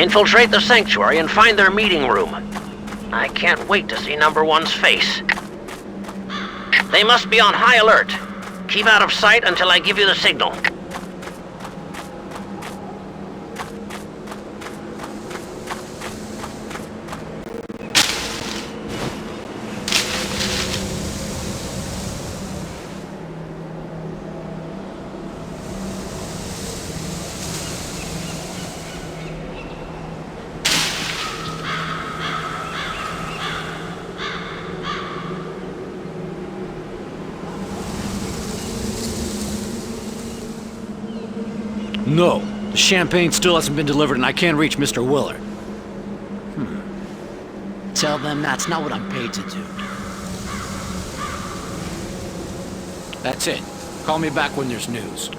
Infiltrate the sanctuary and find their meeting room. I can't wait to see number one's face. They must be on high alert. Keep out of sight until I give you the signal. No, the champagne still hasn't been delivered and I can't reach Mr. Willard. Tell them that's not what I'm paid to do. That's it. Call me back when there's news.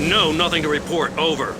No, nothing to report. Over.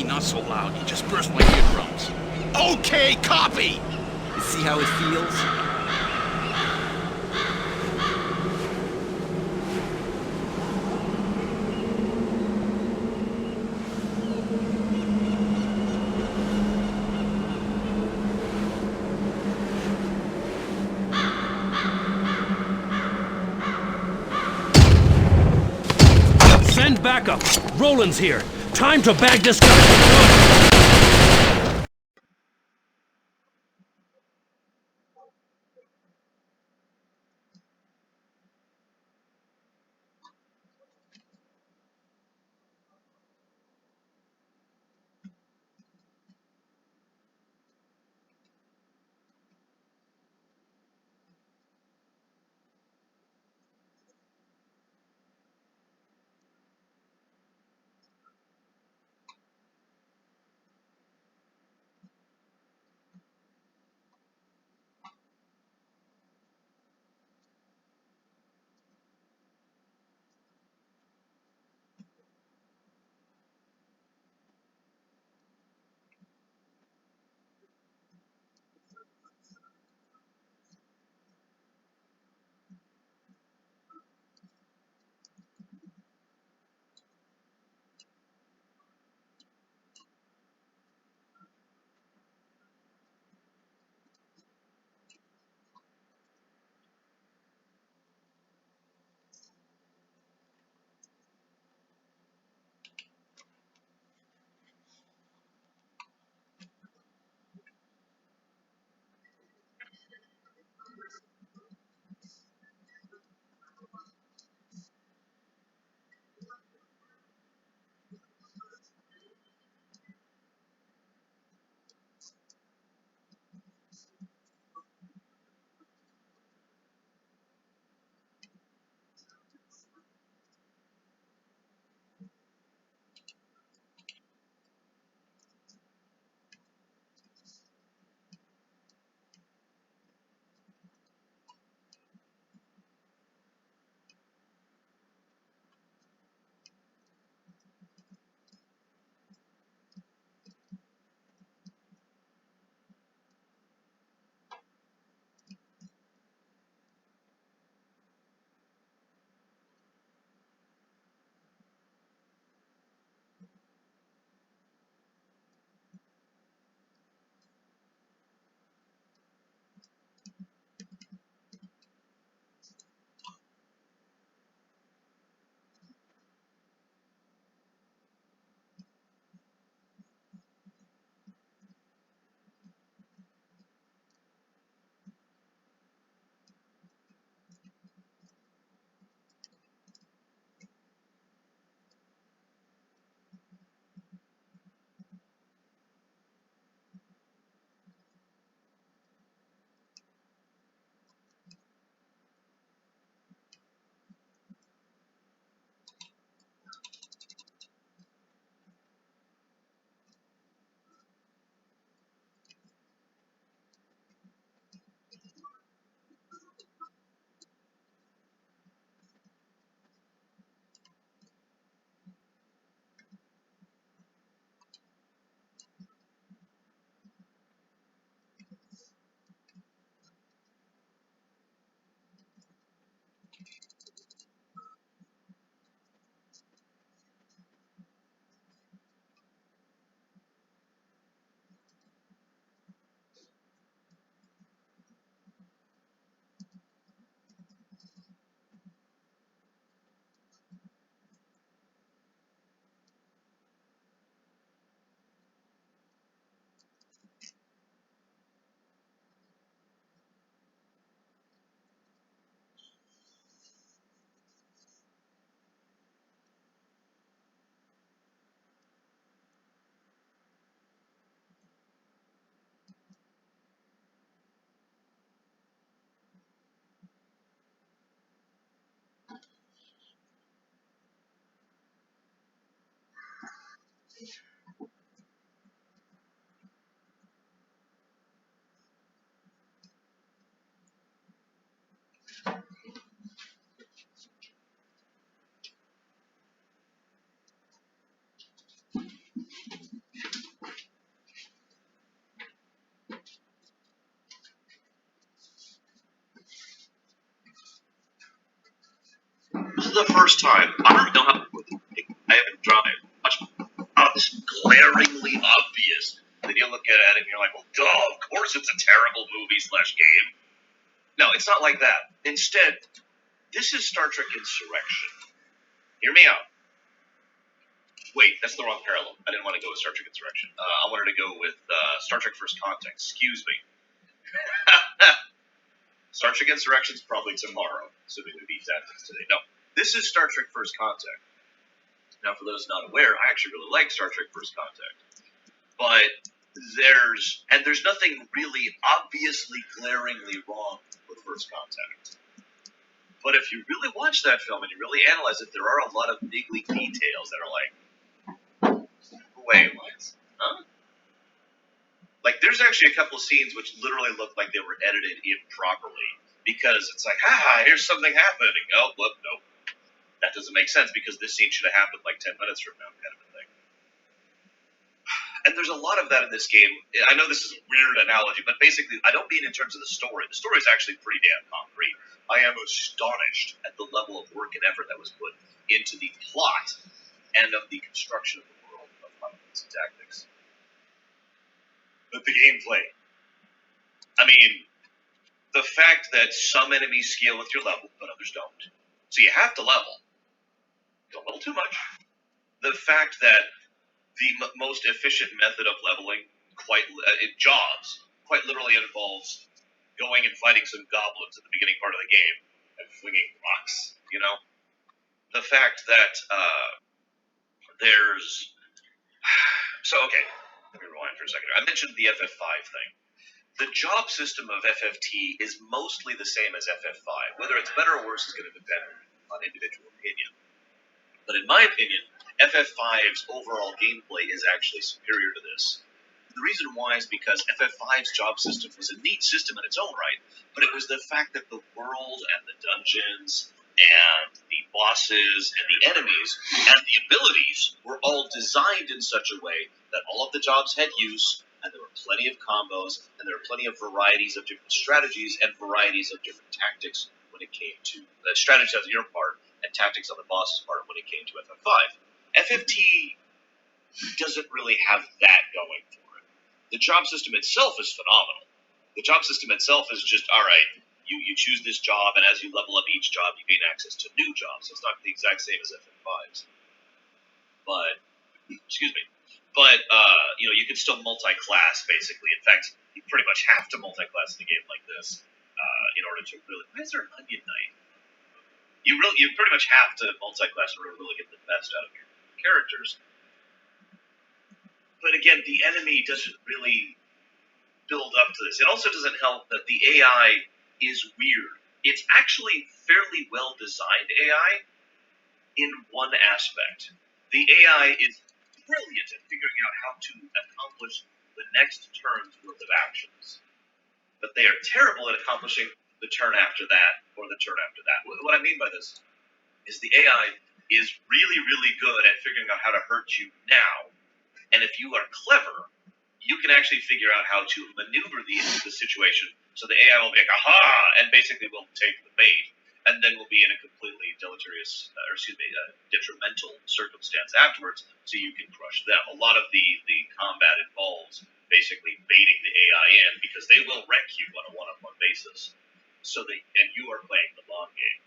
Not so loud, you just burst my eardrums. Okay, copy! You see how it feels? Send backup! Roland's here! Time to bag this guy! the first time, I don't know how. I haven't drawn it much. It's glaringly obvious. Then you look at it and you're like, well, duh, of course it's a terrible movie / game. No, it's not like that. Instead, this is Star Trek Insurrection. Hear me out. Wait, that's the wrong parallel. I didn't want to go with Star Trek Insurrection. I wanted to go with Star Trek First Contact. Excuse me. Star Trek Insurrection's probably tomorrow, assuming we beat Tactics today. No, this is Star Trek First Contact. Now, for those not aware, I actually really like Star Trek First Contact. But there's nothing really obviously glaringly wrong with First Contact. But if you really watch that film and you really analyze it, there are a lot of niggly details that are like, wait, what? Huh? Like, there's actually a couple scenes which literally look like they were edited improperly. Because it's like, here's something happening. Oh, look, nope. That doesn't make sense because this scene should have happened like 10 minutes from now, kind of a thing. And there's a lot of that in this game. I know this is a weird analogy, but basically, I don't mean in terms of the story. The story is actually pretty damn concrete. I am astonished at the level of work and effort that was put into the plot and of the construction of the world of Final Fantasy Tactics. But the gameplay. I mean, the fact that some enemies scale with your level, but others don't. So you have to level. Don't level too much. The fact that the most efficient method of leveling, jobs, quite literally involves going and fighting some goblins at the beginning part of the game and flinging rocks, you know? The fact that there's... So, okay, let me rewind for a second. I mentioned the FF5 thing. The job system of FFT is mostly the same as FF5. Whether it's better or worse is going to depend on individual opinion. But in my opinion, FF5's overall gameplay is actually superior to this. The reason why is because FF5's job system was a neat system in its own right, but it was the fact that the world and the dungeons and the bosses and the enemies and the abilities were all designed in such a way that all of the jobs had use, and there were plenty of combos, and there were plenty of varieties of different strategies and varieties of different tactics when it came to strategies on your part and tactics on the boss's part when it came to FF5. FFT doesn't really have that going for it. The job system itself is phenomenal. The job system itself is just, all right, you choose this job, and as you level up each job, you gain access to new jobs. So it's not the exact same as FF5's. But, excuse me. But, you can still multi-class, basically. In fact, you pretty much have to multi-class in a game like this in order to really... Why is there an Onion Knight? You pretty much have to multi-class in order to really get the best out of your characters. But again, the enemy doesn't really build up to this. It also doesn't help that the AI is weird. It's actually fairly well-designed AI in one aspect. The AI is brilliant at figuring out how to accomplish the next turn's worth of actions. But they are terrible at accomplishing the turn after that, or the turn after that. What I mean by this is the AI is really, really good at figuring out how to hurt you now. And if you are clever, you can actually figure out how to maneuver the situation so the AI will be like, aha, and basically will take the bait, and then will be in a completely detrimental circumstance afterwards, so you can crush them. A lot of the combat involves basically baiting the AI in, because they will wreck you on a one-on-one basis. And you are playing the long game.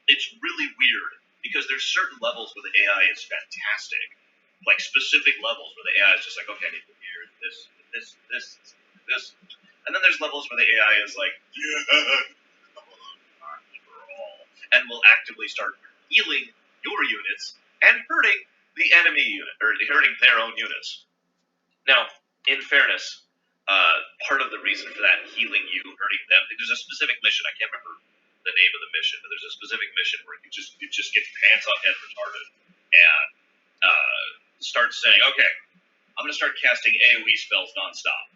It's really weird, because there's certain levels where the AI is fantastic, like specific levels where the AI is just like, okay, I need to hear this. And then there's levels where the AI is like, and will actively start healing your units and hurting the enemy unit, or hurting their own units. Now, in fairness, part of the reason for that, healing you, hurting them, there's a specific mission, I can't remember the name of the mission, but there's a specific mission where you just get pants on head retarded and start saying, okay, I'm going to start casting AoE spells nonstop.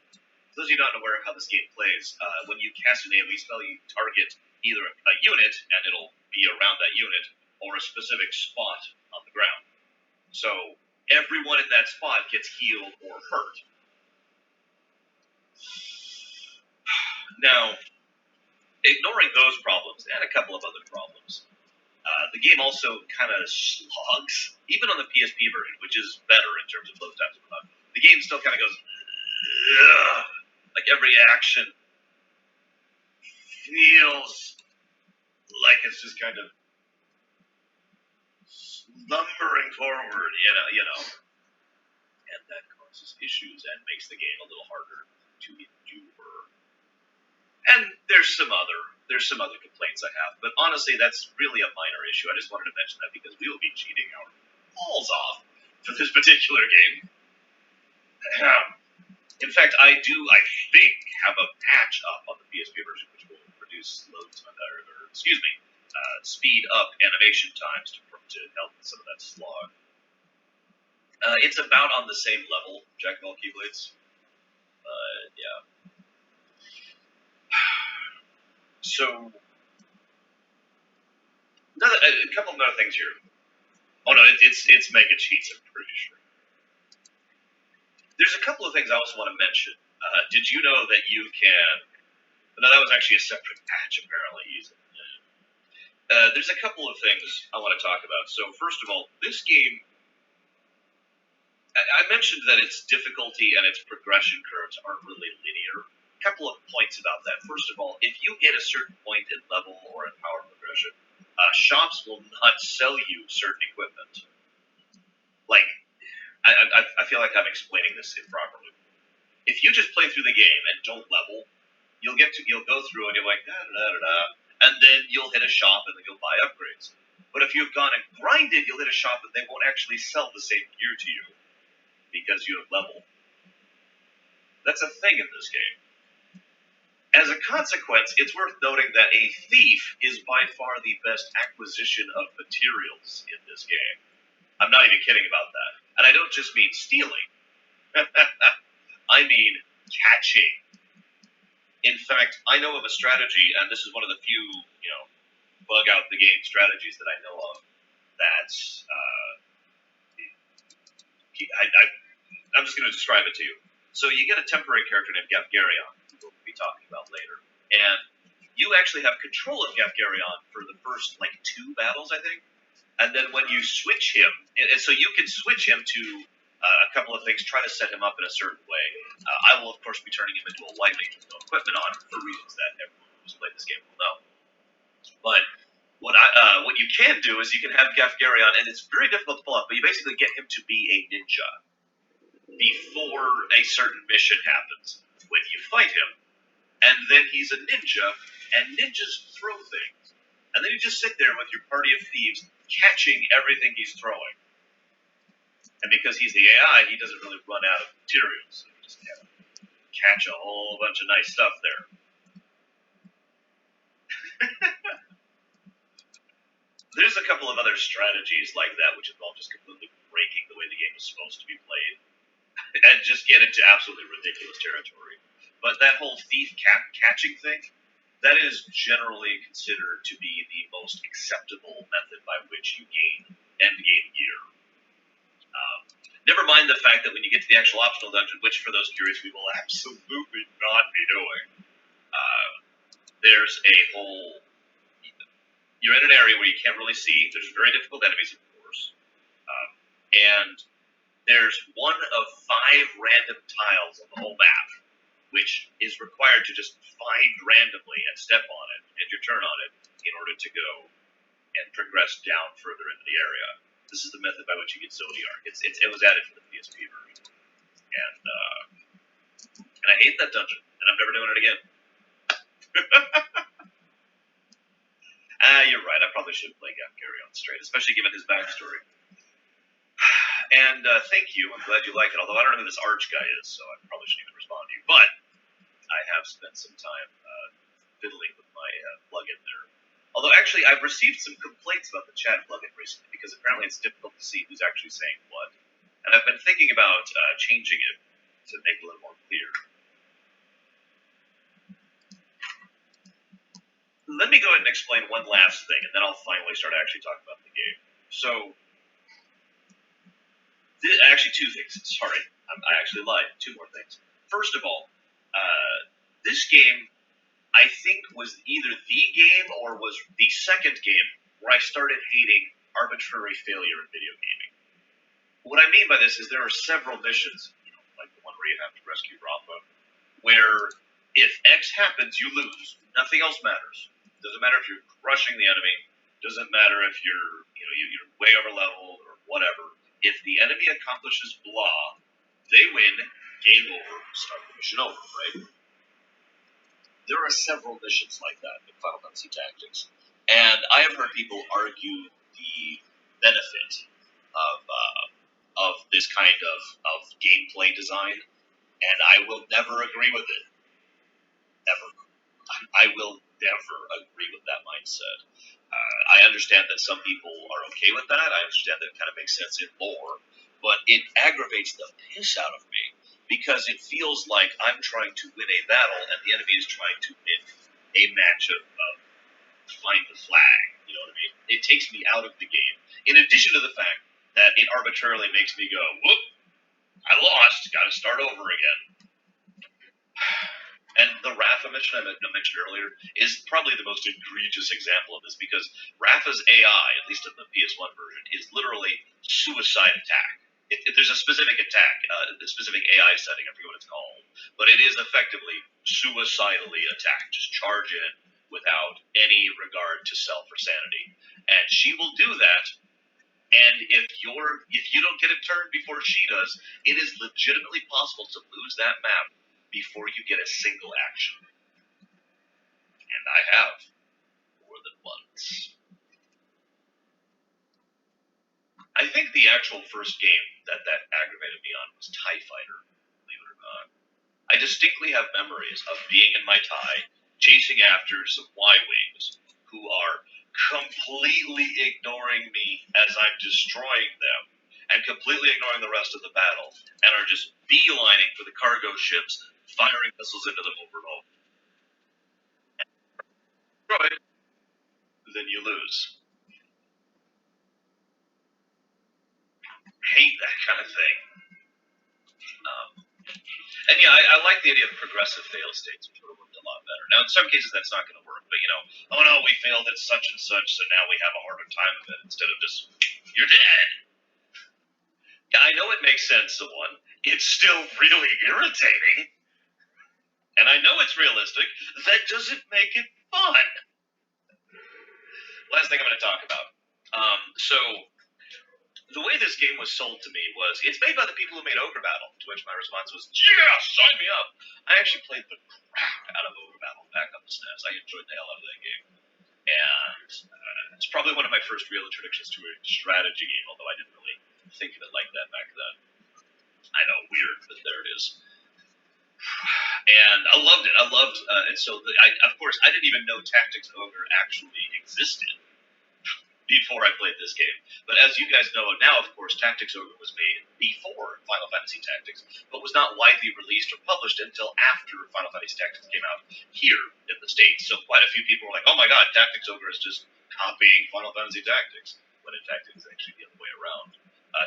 For those of you not aware of how this game plays, when you cast an AoE spell, you target either a unit, and it'll be around that unit, or a specific spot on the ground. So everyone in that spot gets healed or hurt. Now, ignoring those problems, and a couple of other problems, The game also kind of slogs, even on the PSP version, which is better in terms of load times. The game still kind of goes, ugh, like every action feels like it's just kind of lumbering forward, you know, and that causes issues and makes the game a little harder to endure. And there's some other complaints I have, but honestly, that's really a minor issue. I just wanted to mention that because we will be cheating our balls off for this particular game. In fact, I think, have a patch up on the PSP version which will reduce speed up animation times to help with some of that slog. It's about on the same level, Jack of all Keyblades. Yeah. So, a couple of other things here. Oh no, it's mega cheats, I'm pretty sure. There's a couple of things I also want to mention. Did you know that you can... No, that was actually a separate patch, apparently. There's a couple of things I want to talk about. So, first of all, this game... I mentioned that its difficulty and its progression curves aren't really linear. A couple of points about that. First of all, if you hit a certain point in level or in power progression, shops will not sell you certain equipment. Like, I feel like I'm explaining this improperly. If you just play through the game and don't level, you'll go through and you're like, and then you'll hit a shop and then you'll buy upgrades. But if you've gone and grinded, you'll hit a shop and they won't actually sell the same gear to you because you have leveled. That's a thing in this game. As a consequence, it's worth noting that a thief is by far the best acquisition of materials in this game. I'm not even kidding about that. And I don't just mean stealing. I mean catching. In fact, I know of a strategy, and this is one of the few, bug out the game strategies that I know of. That's, I'm just going to describe it to you. So you get a temporary character named Gafgarion, who we'll be talking about later, and you actually have control of Gafgarion for the first, 2 battles, I think. And then when you switch him, and so you can switch him to a couple of things, try to set him up in a certain way. I will, of course, be turning him into a white mage with no equipment on for reasons that everyone who's played this game will know. But what you can do is you can have Gafgarion, and it's very difficult to pull off, but you basically get him to be a ninja before a certain mission happens when you fight him. And then he's a ninja, and ninjas throw things. And then you just sit there with your party of thieves catching everything he's throwing. And because he's the AI, he doesn't really run out of materials. So you just catch a whole bunch of nice stuff there. There's a couple of other strategies like that which involve just completely breaking the way the game is supposed to be played. And just get into absolutely ridiculous territory. But that whole thief catching thing, that is generally considered to be the most acceptable method by which you gain endgame gear. Never mind the fact that when you get to the actual optional dungeon, which for those curious we will absolutely not be doing, there's a whole... You're in an area where you can't really see. There's very difficult enemies, of course. And there's one of 5 random tiles on the whole map, which is required to just find randomly and step on it, and your turn on it, in order to go and progress down further into the area. This is the method by which you get Zodiac. It was added for the PSP version. And I hate that dungeon, and I'm never doing it again. You're right, I probably shouldn't play Gafgarion straight, especially given his backstory. And thank you, I'm glad you like it, although I don't know who this Arch guy is, so I probably shouldn't even respond to you. But I have spent some time fiddling with my plugin there. Although, actually, I've received some complaints about the chat plugin recently, because apparently it's difficult to see who's actually saying what. And I've been thinking about changing it to make it a little more clear. Let me go ahead and explain one last thing, and then I'll finally start actually talking about the game. So, actually 2 things. Sorry, I actually lied. 2 more things. First of all, this game, I think, was either the game or was the second game where I started hating arbitrary failure in video gaming. What I mean by this is there are several missions, like the one where you have to rescue Rafa, where if X happens, you lose. Nothing else matters. Doesn't matter if you're crushing the enemy. Doesn't matter if you're way over leveled or whatever. If the enemy accomplishes blah, they win. Game over. Start the mission over. Right? There are several missions like that in Final Fantasy Tactics, and I have heard people argue the benefit of this kind of gameplay design, and I will never agree with it. Never. I will never agree with that mindset. I understand that some people are okay with that. I understand that it kind of makes sense in lore, but it aggravates the piss out of me because it feels like I'm trying to win a battle and the enemy is trying to win a match of find the flag. You know what I mean? It takes me out of the game. In addition to the fact that it arbitrarily makes me go, whoop, I lost, got to start over again. And the Rafa mission I mentioned earlier is probably the most egregious example of this because Rafa's AI, at least in the PS1 version, is literally suicide attack. There's a specific attack, a specific AI setting, I forget what it's called, but it is effectively suicidally attack. Just charge in without any regard to self or sanity. And she will do that, and if you don't get a turn before she does, it is legitimately possible to lose that map before you get a single action. And I have more than once. I think the actual first game that aggravated me on was TIE Fighter, believe it or not. I distinctly have memories of being in my TIE, chasing after some Y-Wings who are completely ignoring me as I'm destroying them, and completely ignoring the rest of the battle, and are just beelining for the cargo ships, firing missiles into them over and over. Right. Then you lose. Hate that kind of thing. And yeah, I like the idea of progressive fail states, which would have worked a lot better. Now, in some cases, that's not going to work, but oh no, we failed at such and such, so now we have a harder time of it, instead of just, you're dead. Yeah, I know it makes sense, the one. It's still really irritating. And I know it's realistic. That doesn't make it fun. Last thing I'm going to talk about. So, the way this game was sold to me was, it's made by the people who made Ogre Battle, to which my response was, yeah, sign me up. I actually played the crap out of Ogre Battle back on the SNES. I enjoyed the hell out of that game. And it's probably one of my first real introductions to a strategy game, although I didn't really think of it like that back then. I know, weird, but there it is. And I loved it. And so, of course, I didn't even know Tactics Ogre actually existed before I played this game. But as you guys know now, of course, Tactics Ogre was made before Final Fantasy Tactics, but was not widely released or published until after Final Fantasy Tactics came out here in the States. So quite a few people were like, oh my god, Tactics Ogre is just copying Final Fantasy Tactics, when in fact it was actually the other way around.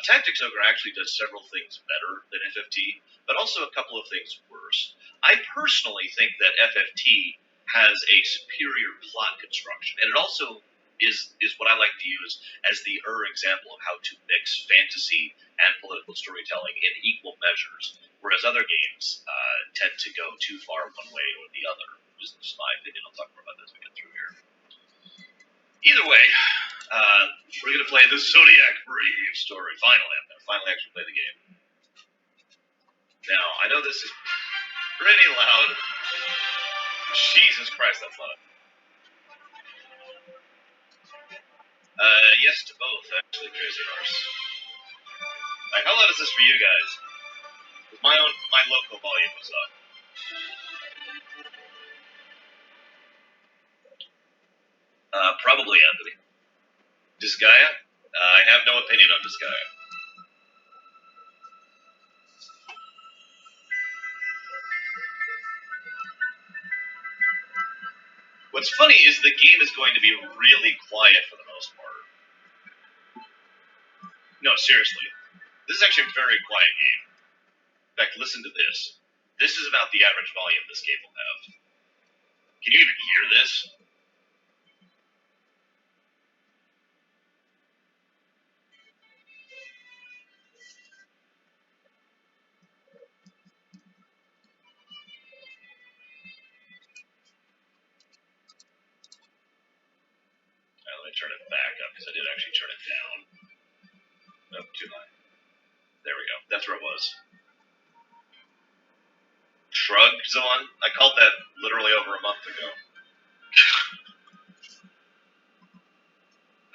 Tactics Ogre actually does several things better than FFT, but also a couple of things worse. I personally think that FFT has a superior plot construction, and it also is what I like to use as the example of how to mix fantasy and political storytelling in equal measures, whereas other games tend to go too far one way or the other. This is my opinion. I'll talk more about this as we get through here. Either way, we're going to play the Zodiac Brave story. Finally, I'm going to finally actually play the game. Now, I know this is pretty loud. Jesus Christ, that's loud. Yes to both, actually, Crazy Horse. Like, how loud is this for you guys? My local volume was up. Probably Anthony. Disgaea? I have no opinion on Disgaea. What's funny is the game is going to be really quiet for the most part. No, seriously. This is actually a very quiet game. In fact, listen to this. This is about the average volume this game will have. Can you even hear this? me turn it back up, because I did actually turn it down. Nope, too high. There we go. That's where it was. Shrug Zone? I called that literally over a month ago.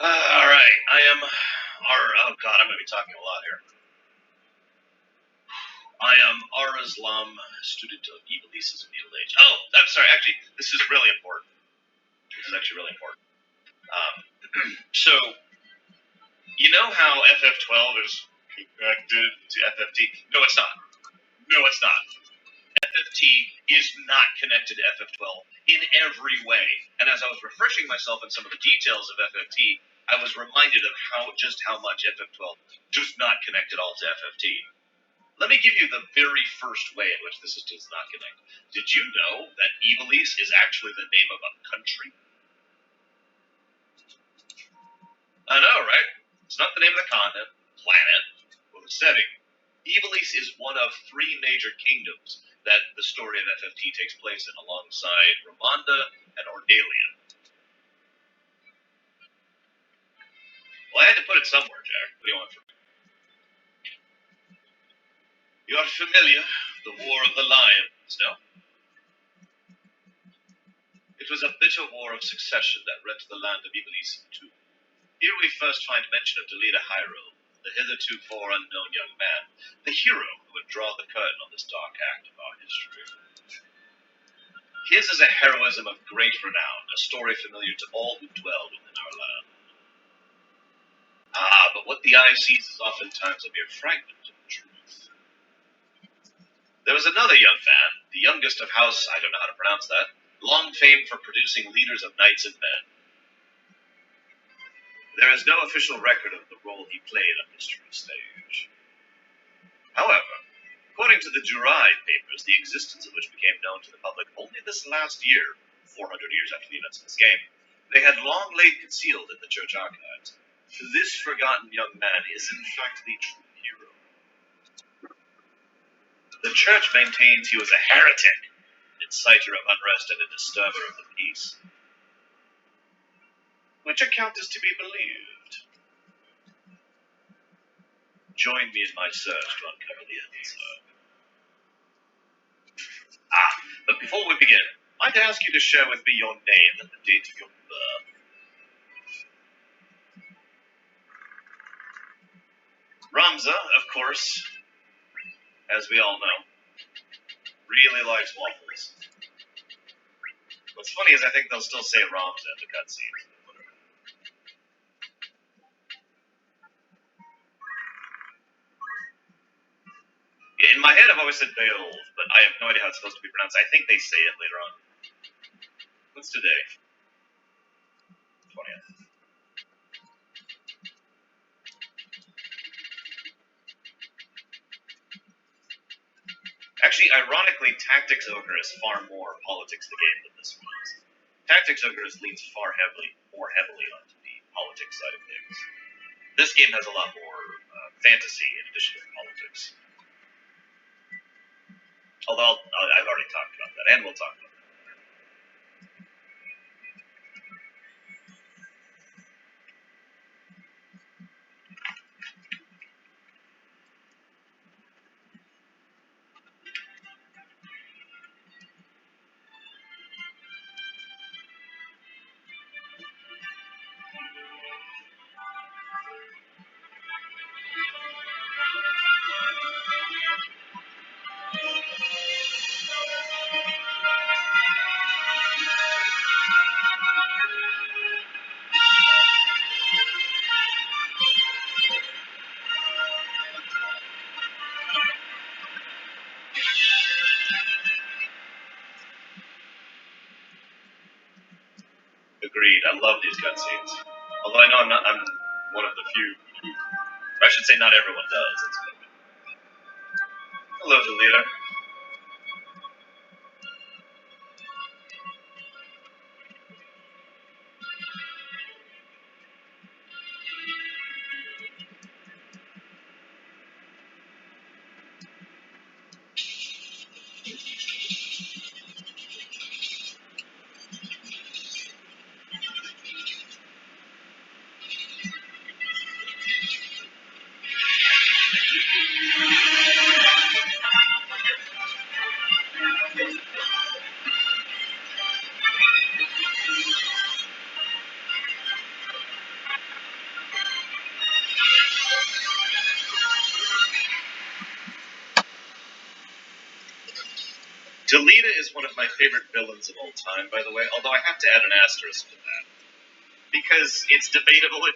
Alright, I am... oh god, I'm going to be talking a lot here. I am Ar-Islam, student of Iblis's Middle Age. Oh, I'm sorry, actually, this is really important. This is actually really important. So, you know how FF12 is connected to FFT? No, it's not. No, it's not. FFT is not connected to FF12 in every way. And as I was refreshing myself on some of the details of FFT, I was reminded of just how much FF12 does not connect at all to FFT. Let me give you the very first way in which this does not connect. Did you know that Iblis is actually the name of a country? I know, right? It's not the name of the continent, planet, or the setting. Iblis is one of 3 major kingdoms that the story of FFT takes place in, alongside Ramonda and Ordalia. Well, I had to put it somewhere, Jack. What do you want from me? You are familiar with the War of the Lions, no? It was a bitter war of succession that rent the land of Iblis in two. Here we first find mention of Delita Hyro, the hitherto unknown young man, the hero who would draw the curtain on this dark act of our history. His is a heroism of great renown, a story familiar to all who dwell within our land. But what the eye sees is oftentimes a mere fragment of the truth. There was another young man, the youngest of House, I don't know how to pronounce that, long famed for producing leaders of knights and men. There is no official record of the role he played on history's stage. However, according to the Jurai papers, the existence of which became known to the public only this last year, 400 years after the events of this game, they had long laid concealed in the church archives. This forgotten young man is in fact the true hero. The church maintains he was a heretic, inciter of unrest and a disturber of the peace. Which account is to be believed? Join me in my search to uncover the answer. But before we begin, I'd ask you to share with me your name and the date of your birth. Ramza, of course, as we all know, really likes waffles. What's funny is I think they'll still say Ramza in the cutscenes. In my head, I've always said Beowulf, but I have no idea how it's supposed to be pronounced. I think they say it later on. What's today? 20th. Actually, ironically, Tactics Ogre is far more politics the game than this one is. Tactics Ogre leans more heavily onto the politics side of things. This game has a lot more fantasy in addition to politics. Although I've already talked about that, and we'll talk about that. Agreed. I love these cutscenes. Although I know I'm one of the few who, I should say not everyone does. Hello, Delita. Delita is one of my favorite villains of all time, by the way, although I have to add an asterisk to that. Because it's debatable if